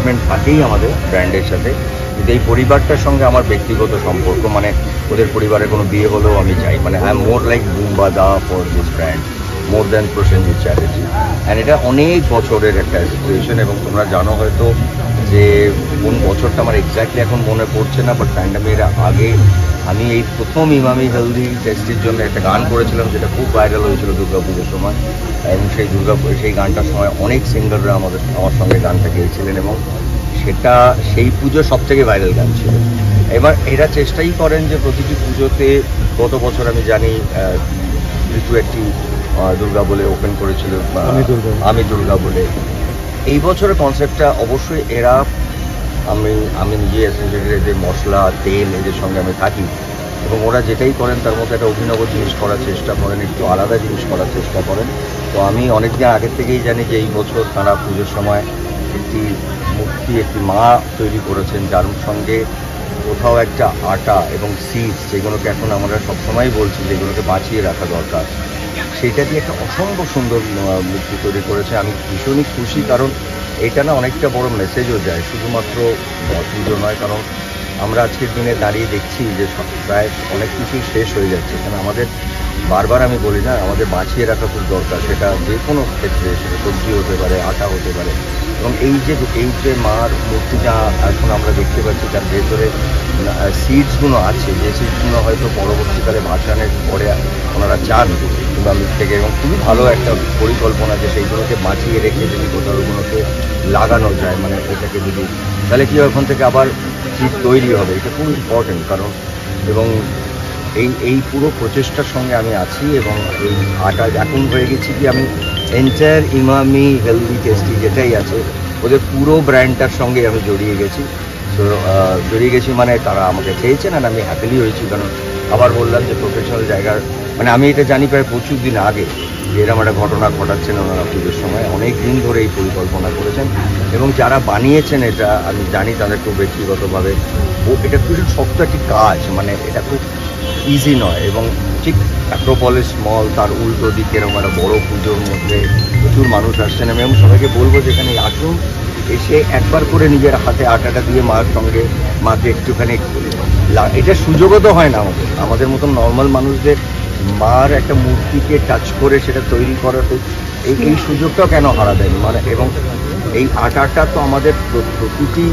Attachment থাকেই আমাদের ব্র্যান্ডের সাথে, কিন্তু এই পরিবারটার সঙ্গে আমার ব্যক্তিগত সম্পর্ক, মানে ওদের পরিবারের কোনো বিয়ে হলেও আমি চাই, মানে I am more like Bumba da for this brand more than Prosenjit Chatterjee. And এটা অনেক বছরের একটা অ্যাসোসিয়েশন, এবং তোমরা জানো হয়তো যে কোন বছরটা আমার এক্স্যাক্টলি এখন মনে পড়ছে না, বাট প্যান্ডামিকের আগে আমি এই প্রথম ইমামি হেলদি টেস্টির জন্য একটা গান করেছিলাম, যেটা খুব ভাইরাল হয়েছিল দুর্গাপুজোর সময়। এবং সেই গানটার সময় অনেক সিঙ্গাররা আমার সঙ্গে গানটা গেয়েছিলেন, এবং সেটা সেই পুজো সব থেকে ভাইরাল গান ছিল। এবার এরা চেষ্টাই করেন যে প্রতিটি পুজোতে, গত বছর আমি জানি ঋতু একটি দুর্গা বলে ওপেন করেছিল, আমি দুর্গা বলে। এই বছরের কনসেপ্টটা অবশ্যই এরা, আমি নিজে অ্যাসোসিয়েটেড, যে মশলা তেল এদের সঙ্গে আমি থাকি, এবং ওরা যেটাই করেন তার মধ্যে একটা অভিনব জিনিস করার চেষ্টা করেন, একটু আলাদা জিনিস করার চেষ্টা করেন। তো আমি অনেকদিন আগের থেকেই জানি যে এই বছর তারা পুজোর সময় একটি মূর্তি, একটি মা তৈরি করেছেন, যার সঙ্গে কোথাও একটা আটা এবং সিডস, যেগুলোকে এখন আমরা সবসময় বলছি যেগুলোকে বাঁচিয়ে রাখা দরকার, সেইটা দিয়ে একটা অসম্ভব সুন্দর মূর্তি তৈরি করেছে। আমি ভীষণই খুশি, কারণ এটা না অনেকটা বড় মেসেজও যায়, শুধুমাত্র পুজো নয়। কারণ আমরা আজকের দিনে দাঁড়িয়ে দেখছি যে প্রায় অনেক কিছুই শেষ হয়ে যাচ্ছে, এখানে আমাদের বারবার আমি বলি না, আমাদের বাঁচিয়ে রাখা খুব দরকার, সেটা যে কোনো ক্ষেত্রে, সেটা সবজি হতে পারে, আটা হতে পারে। এবং এই যে মার মূর্তিটা এখন আমরা দেখতে পাচ্ছি, তার ভেতরে সিডসগুলো আছে, যে সিডসগুলো হয়তো পরবর্তীকালে ভাসানের পরে ওনারা চান কিংবা মিট থেকে, এবং খুবই ভালো একটা পরিকল্পনা যে সেইগুলোকে বাঁচিয়ে রেখে যদি কোথাওগুলোকে লাগানো যায়, মানে এটাকে যদি, তাহলে কি ওখান থেকে আবার সিড তৈরি হবে, এটা খুব ইম্পর্টেন্ট। কারণ এবং এই পুরো প্রচেষ্টার সঙ্গে আমি আছি, এবং এই আটা এখন হয়ে গেছি কি, আমি এন্টায়ার ইমামি হেলদি টেস্টি যেটাই আছে ওদের পুরো ব্র্যান্ডটার সঙ্গে আমি জড়িয়ে গেছি। তো জড়িয়ে গেছি মানে তারা আমাকে চেয়েছেন, আর আমি হ্যাপিলি হয়েছি। কারণ আবার বললাম যে প্রফেশনাল জায়গার, মানে আমি এটা জানি প্রায় প্রচুর দিন আগে যে এরকম একটা ঘটনা ঘটাচ্ছেন ওনারা পুজোর সময়, অনেক দিন ধরে এই পরিকল্পনা করেছেন, এবং যারা বানিয়েছেন এটা আমি জানি তাদের খুব ব্যক্তিগতভাবে, এটা খুব শক্ত একটি কাজ, মানে এটা খুব ইজি নয়। এবং ঠিক অ্যাক্রোপলিস মল তার উল্টো দিকে এরকম একটা বড়ো পুজোর মধ্যে প্রচুর মানুষ আসছেন, আমি এবং সবাইকে বলবো যেখানে আসুন, এসে একবার করে নিজের হাতে আটাটা দিয়ে মায়ের সঙ্গে মাকে একটুখানি, এটা সুযোগও তো হয় না আমাদের মতন নর্মাল মানুষদের, মার একটা মূর্তিকে টাচ করে সেটা তৈরি করাতে এই সুযোগটাও কেন হারা দেয়নি, মানে। এবং এই আটাটা তো আমাদের প্রতিটি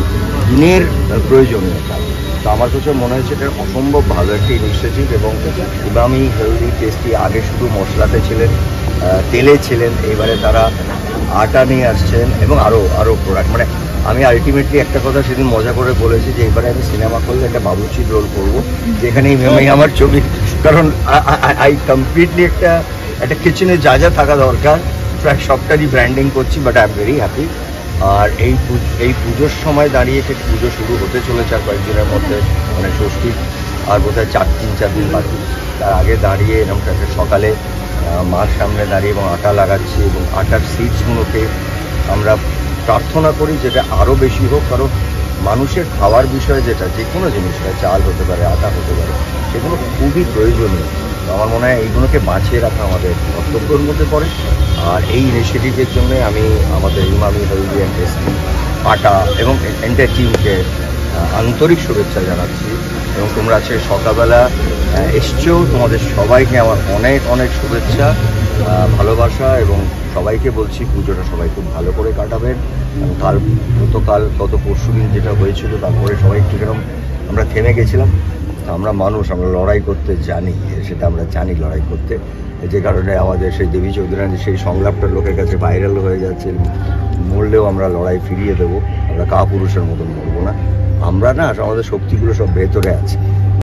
দিনের প্রয়োজনীয়তা। তো আমার কাছে মনে হয়েছে এটা অসম্ভব ভালো একটা ইনিশিয়েটিভ। এবং ইমামি হেলদি টেস্টি আগে শুধু মশলাতে ছিলেন, তেলে ছিলেন, এবারে তারা আটা নিয়ে আসছেন, এবং আরও প্রোডাক্ট। মানে আমি আলটিমেটলি একটা কথা সেদিন মজা করে বলেছি যে এবারে আমি সিনেমা করলে একটা বাবুর্চির রোল করবো, যেখানে এই আমার ছবি, কারণ আই কমপ্লিটলি একটা কিচেনে যা যা থাকা দরকার প্রায় সবটারই ব্র্যান্ডিং করছি, but I am very happy. আর এই পুজোর সময় দাঁড়িয়ে থেকে, পুজো শুরু হতে চলেছে আর কয়েকদিনের মধ্যে, মানে ষষ্ঠী আর বোধহয় 3-4 দিন বাকি, তার আগে দাঁড়িয়ে এরকম একটা সকালে মার সামনে দাঁড়িয়ে এবং আটা লাগাচ্ছি, এবং আটার সিডসগুলোকে আমরা প্রার্থনা করি যেটা আরও বেশি হোক। কারণ মানুষের খাওয়ার বিষয়ে যেটা, যে কোনো জিনিসটা, চাল হতে পারে, আটা হতে পারে, সেগুলো খুবই প্রয়োজনীয়। আমার মনে হয় এইগুলোকে বাঁচিয়ে রাখা আমাদের কর্তব্যের মধ্যে পড়ে। আর এই ইনিশিয়েটিভের জন্য আমি আমাদের ইমামি হেলদি অ্যান্ড টেস্টি আটা এবং এন্টায়ার টিমকে আন্তরিক শুভেচ্ছা জানাচ্ছি। এবং তোমরা আজকে সকালবেলা এসছো, তোমাদের সবাইকে আমার অনেক অনেক শুভেচ্ছা, ভালোবাসা, এবং সবাইকে বলছি পুজোটা সবাই খুব ভালো করে কাটাবেন। গত পরশু দিন যেটা হয়েছিল, তারপরে সবাই একটু যেরকম আমরা থেমে গেছিলাম, আমরা মানুষ, আমরা লড়াই করতে জানি, সেটা আমরা জানি লড়াই করতে, যে কারণে আমাদের সেই দেবী চৌধুরানী সেই সংলাপটা লোকের কাছে ভাইরাল হয়ে যাচ্ছে, মরলেও আমরা লড়াই ফিরিয়ে দেবো, আমরা কাপুরুষের মতন মরবো না, আমরা না, আমাদের শক্তিগুলো সব ভেতরে আছে।